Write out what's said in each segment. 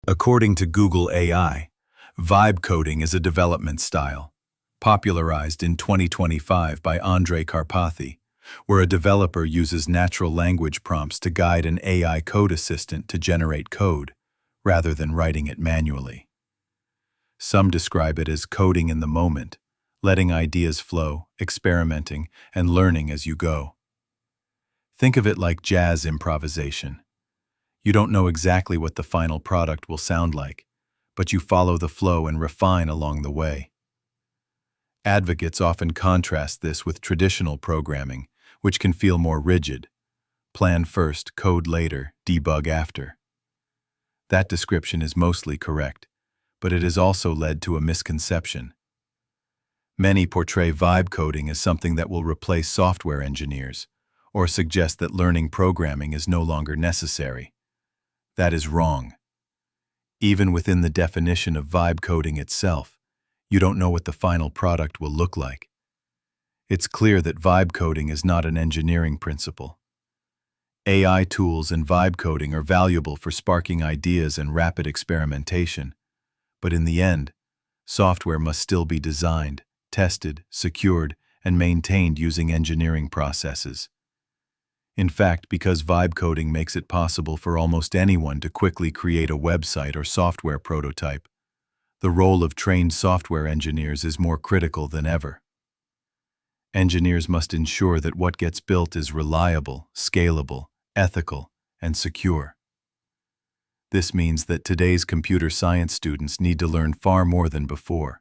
According to Google AI, vibe coding is a development style, popularized in 2025 by Andrej Karpathy, where a developer uses natural language prompts to guide an AI code assistant to generate code, rather than writing it manually. Some describe it as coding in the moment, letting ideas flow, experimenting, and learning as you go. Think of it like jazz improvisation. You don't know exactly what the final product will sound like, but you follow the flow and refine along the way. Advocates often contrast this with traditional programming, which can feel more rigid. Plan first, code later, debug after. That description is mostly correct, but it has also led to a misconception. Many portray vibe coding as something that will replace software engineers, or suggest that learning programming is no longer necessary. That is wrong. Even within the definition of vibe coding itself, you don't know what the final product will look like. It's clear that vibe coding is not an engineering principle. AI tools and vibe coding are valuable for sparking ideas and rapid experimentation, but in the end, software must still be designed, tested, secured, and maintained using engineering processes. In fact, because vibe coding makes it possible for almost anyone to quickly create a website or software prototype, the role of trained software engineers is more critical than ever. Engineers must ensure that what gets built is reliable, scalable, ethical, and secure. This means that today's computer science students need to learn far more than before,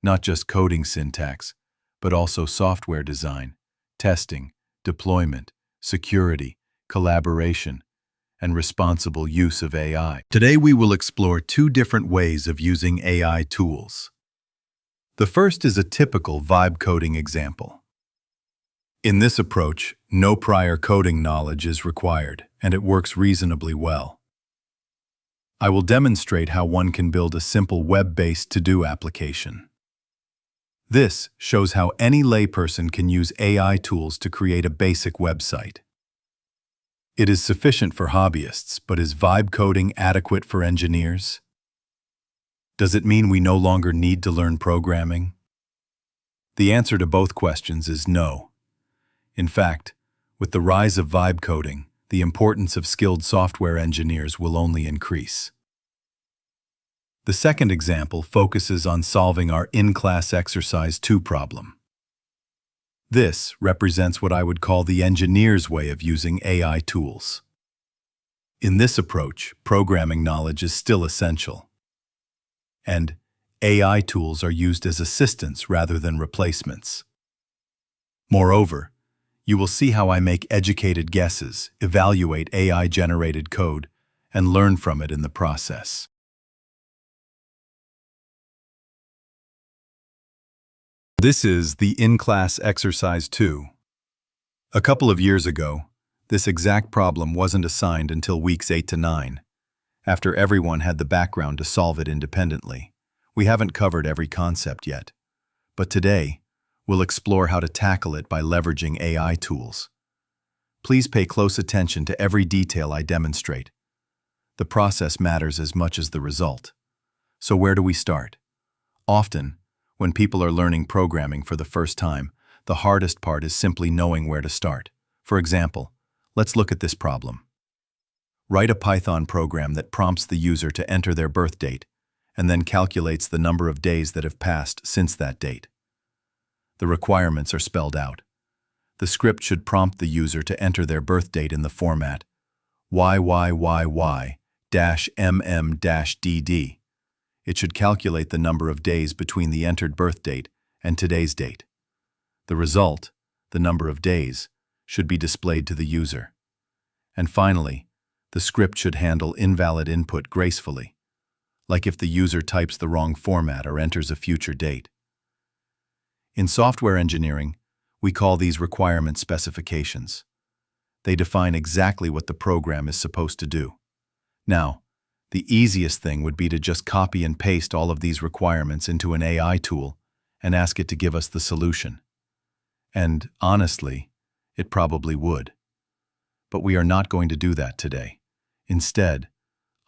not just coding syntax, but also software design, testing, deployment, security, collaboration, and responsible use of AI. Today we will explore two different ways of using AI tools. The first is a typical vibe coding example. In this approach, no prior coding knowledge is required, and it works reasonably well. I will demonstrate how one can build a simple web-based to-do application. This shows how any layperson can use AI tools to create a basic website. It is sufficient for hobbyists, but is vibe coding adequate for engineers? Does it mean we no longer need to learn programming? The answer to both questions is no. In fact, with the rise of vibe coding, the importance of skilled software engineers will only increase. The second example focuses on solving our InClass02 problem. This represents what I would call the engineer's way of using AI tools. In this approach, programming knowledge is still essential, and AI tools are used as assistants rather than replacements. Moreover, you will see how I make educated guesses, evaluate AI-generated code, and learn from it in the process. This is the InClass02. A couple of years ago, this exact problem wasn't assigned until weeks 8 to 9, after everyone had the background to solve it independently. We haven't covered every concept yet, but today, we'll explore how to tackle it by leveraging AI tools. Please pay close attention to every detail I demonstrate. The process matters as much as the result. So where do we start? Often, when people are learning programming for the first time, the hardest part is simply knowing where to start. For example, let's look at this problem. Write a Python program that prompts the user to enter their birth date, and then calculates the number of days that have passed since that date. The requirements are spelled out. The script should prompt the user to enter their birth date in the format YYYY-MM-DD. It should calculate the number of days between the entered birth date and today's date. The result, the number of days, should be displayed to the user. And finally, the script should handle invalid input gracefully, like if the user types the wrong format or enters a future date. In software engineering, we call these requirement specifications. They define exactly what the program is supposed to do. Now, the easiest thing would be to just copy and paste all of these requirements into an AI tool and ask it to give us the solution. And honestly, it probably would. But we are not going to do that today. Instead,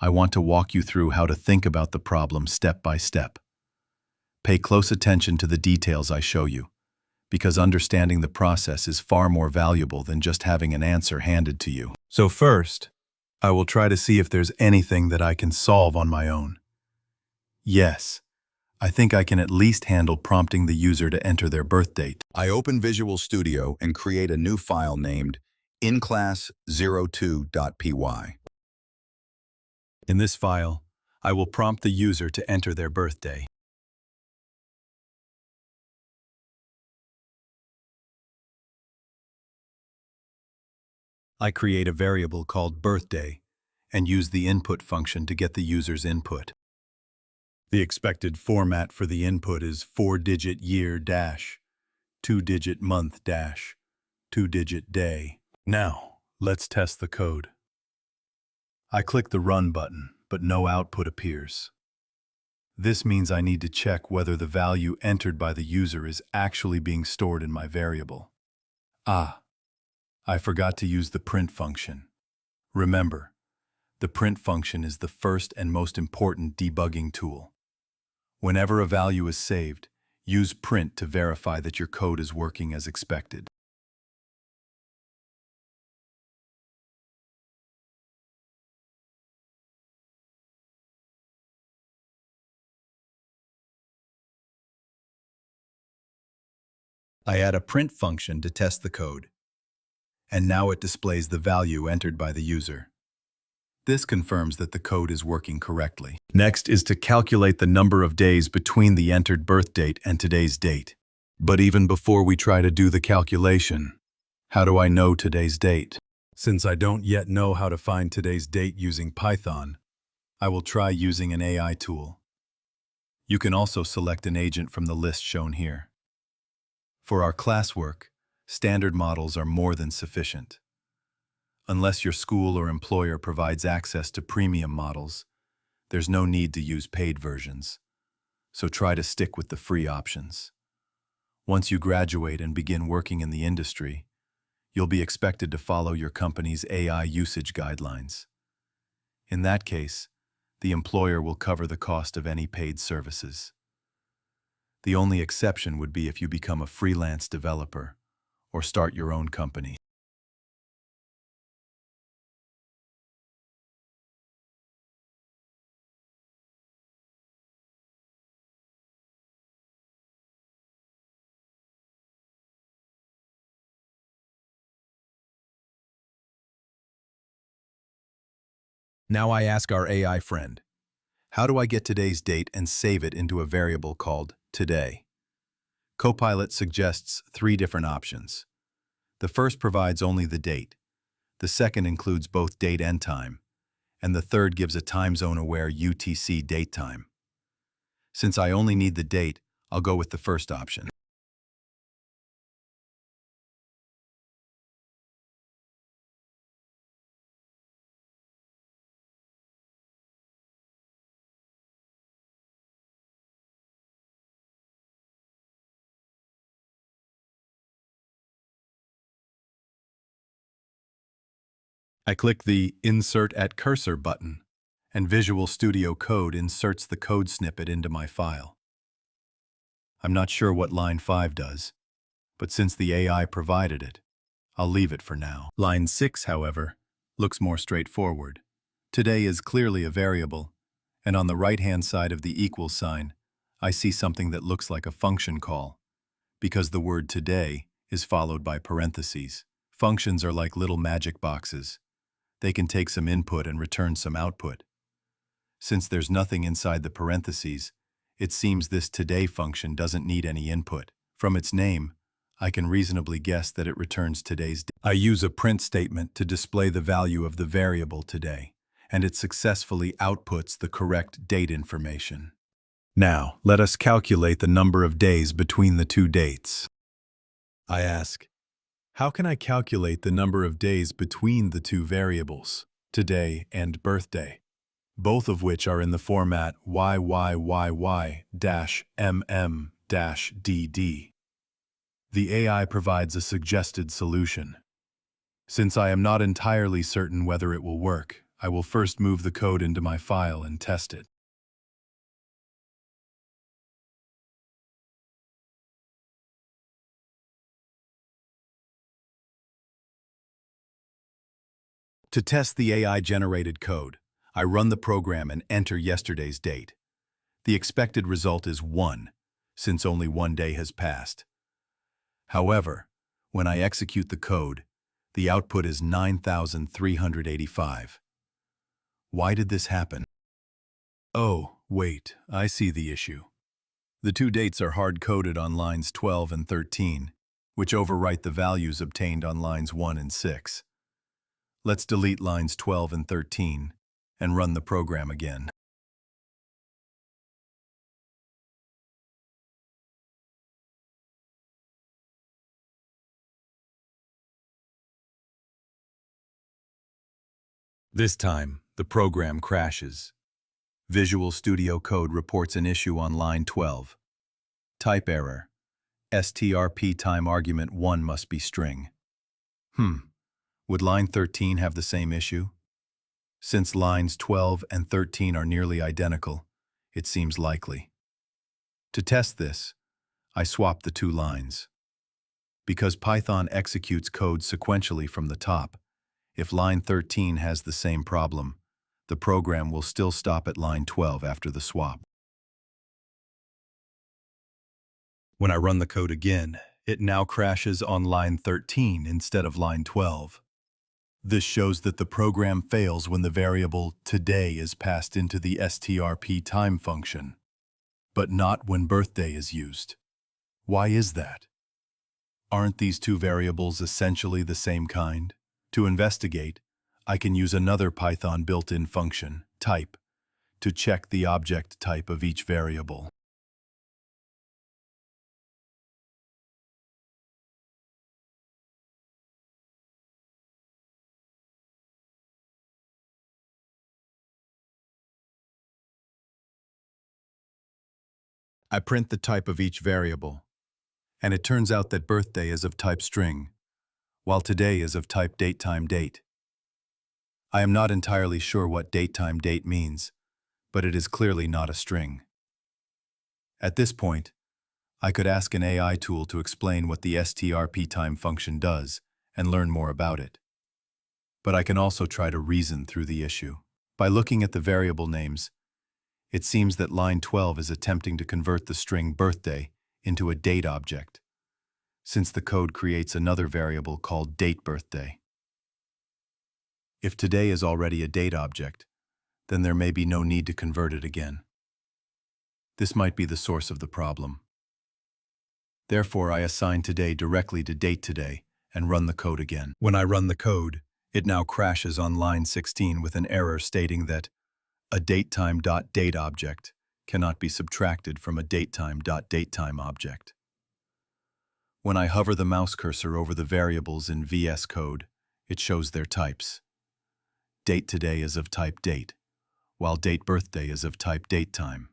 I want to walk you through how to think about the problem step by step. Pay close attention to the details I show you, because understanding the process is far more valuable than just having an answer handed to you. So first, I will try to see if there's anything that I can solve on my own. Yes, I think I can at least handle prompting the user to enter their birth date. I open Visual Studio and create a new file named InClass02.py. In this file, I will prompt the user to enter their birthday. I create a variable called birthday and use the input function to get the user's input. The expected format for the input is 4-digit year dash, 2-digit month dash, 2-digit day. Now, let's test the code. I click the Run button, but no output appears. This means I need to check whether the value entered by the user is actually being stored in my variable. I forgot to use the print function. Remember, the print function is the first and most important debugging tool. Whenever a value is saved, use print to verify that your code is working as expected. I add a print function to test the code, and now it displays the value entered by the user. This confirms that the code is working correctly. Next is to calculate the number of days between the entered birth date and today's date. But even before we try to do the calculation, how do I know today's date? Since I don't yet know how to find today's date using Python, I will try using an AI tool. You can also select an agent from the list shown here. For our classwork, standard models are more than sufficient. Unless your school or employer provides access to premium models, there's no need to use paid versions. So try to stick with the free options. Once you graduate and begin working in the industry, you'll be expected to follow your company's AI usage guidelines. In that case, the employer will cover the cost of any paid services. The only exception would be if you become a freelance developer or start your own company. Now I ask our AI friend, how do I get today's date and save it into a variable called today? Copilot suggests 3 different options. The first provides only the date. The second includes both date and time. And the third gives a time zone-aware UTC date time. Since I only need the date, I'll go with the first option. I click the Insert at Cursor button, and Visual Studio Code inserts the code snippet into my file. I'm not sure what line 5 does, but since the AI provided it, I'll leave it for now. Line 6, however, looks more straightforward. Today is clearly a variable, and on the right-hand side of the equal sign, I see something that looks like a function call, because the word today is followed by parentheses. Functions are like little magic boxes. They can take some input and return some output. Since there's nothing inside the parentheses, it seems this today function doesn't need any input. From its name, I can reasonably guess that it returns today's date. I use a print statement to display the value of the variable today, and it successfully outputs the correct date information. Now, let us calculate the number of days between the 2 dates. I ask, how can I calculate the number of days between the 2 variables, today and birthday, both of which are in the format YYYY-MM-DD? The AI provides a suggested solution. Since I am not entirely certain whether it will work, I will first move the code into my file and test it. To test the AI-generated code, I run the program and enter yesterday's date. The expected result is 1, since only 1 day has passed. However, when I execute the code, the output is 9,385. Why did this happen? Oh, wait, I see the issue. The two dates are hard-coded on lines 12 and 13, which overwrite the values obtained on lines 1 and 6. Let's delete lines 12 and 13 and run the program again. This time, the program crashes. Visual Studio Code reports an issue on line 12. Type error. strp time argument 1 must be string. Would line 13 have the same issue? Since lines 12 and 13 are nearly identical, it seems likely. To test this, I swap the two lines. Because Python executes code sequentially from the top, if line 13 has the same problem, the program will still stop at line 12 after the swap. When I run the code again, it now crashes on line 13 instead of line 12. This shows that the program fails when the variable today is passed into the strp time function, but not when birthday is used. Why is that? Aren't these two variables essentially the same kind? To investigate, I can use another Python built-in function, type, to check the object type of each variable. I print the type of each variable, and it turns out that birthday is of type string, while today is of type datetime-date. I am not entirely sure what datetime-date means, but it is clearly not a string. At this point, I could ask an AI tool to explain what the strp time function does and learn more about it. But I can also try to reason through the issue. By looking at the variable names, it seems that line 12 is attempting to convert the string birthday into a date object, since the code creates another variable called dateBirthday. If today is already a date object, then there may be no need to convert it again. This might be the source of the problem. Therefore, I assign today directly to date today and run the code again. When I run the code, it now crashes on line 16 with an error stating that a datetime.date object cannot be subtracted from a datetime.datetime object. When I hover the mouse cursor over the variables in VS Code, it shows their types. Date today is of type date, while date birthday is of type datetime.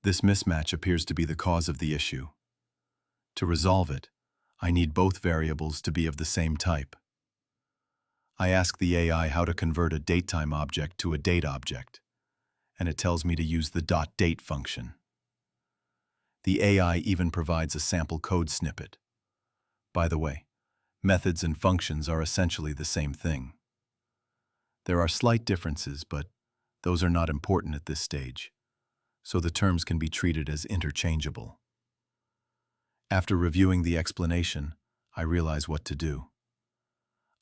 This mismatch appears to be the cause of the issue. To resolve it, I need both variables to be of the same type. I ask the AI how to convert a datetime object to a date object, and it tells me to use the .date function. The AI even provides a sample code snippet. By the way, methods and functions are essentially the same thing. There are slight differences, but those are not important at this stage, so the terms can be treated as interchangeable. After reviewing the explanation, I realize what to do.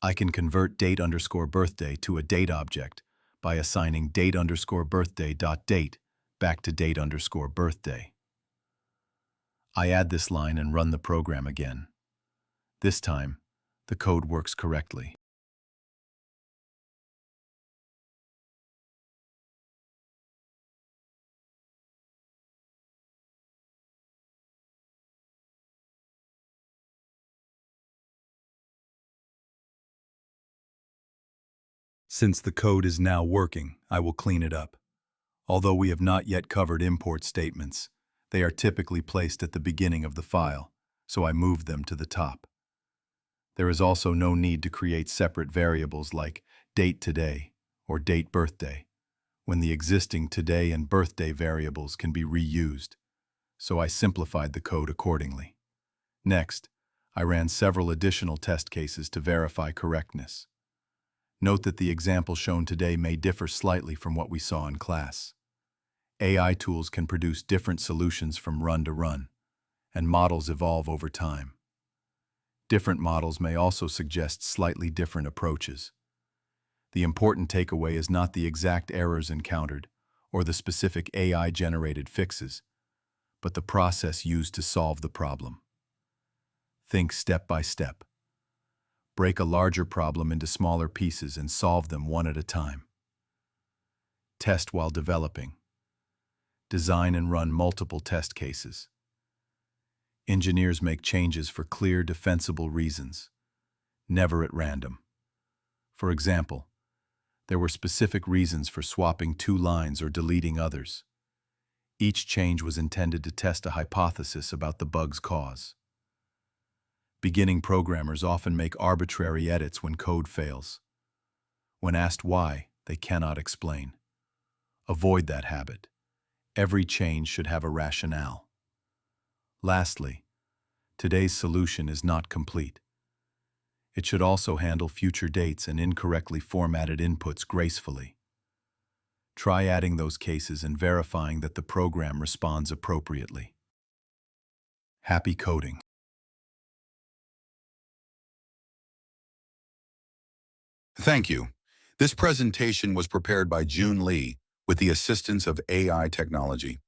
I can convert date_birthday to a date object by assigning date_birthday.date back to date_birthday. I add this line and run the program again. This time, the code works correctly. Since the code is now working, I will clean it up. Although we have not yet covered import statements, they are typically placed at the beginning of the file, so I moved them to the top. There is also no need to create separate variables like date today, or date birthday, when the existing today and birthday variables can be reused, so I simplified the code accordingly. Next, I ran several additional test cases to verify correctness. Note that the example shown today may differ slightly from what we saw in class. AI tools can produce different solutions from run to run, and models evolve over time. Different models may also suggest slightly different approaches. The important takeaway is not the exact errors encountered or the specific AI-generated fixes, but the process used to solve the problem. Think step by step. Break a larger problem into smaller pieces and solve them one at a time. Test while developing. Design and run multiple test cases. Engineers make changes for clear, defensible reasons, never at random. For example, there were specific reasons for swapping 2 lines or deleting others. Each change was intended to test a hypothesis about the bug's cause. Beginning programmers often make arbitrary edits when code fails. When asked why, they cannot explain. Avoid that habit. Every change should have a rationale. Lastly, today's solution is not complete. It should also handle future dates and incorrectly formatted inputs gracefully. Try adding those cases and verifying that the program responds appropriately. Happy coding. Thank you. This presentation was prepared by June Lee with the assistance of AI technology.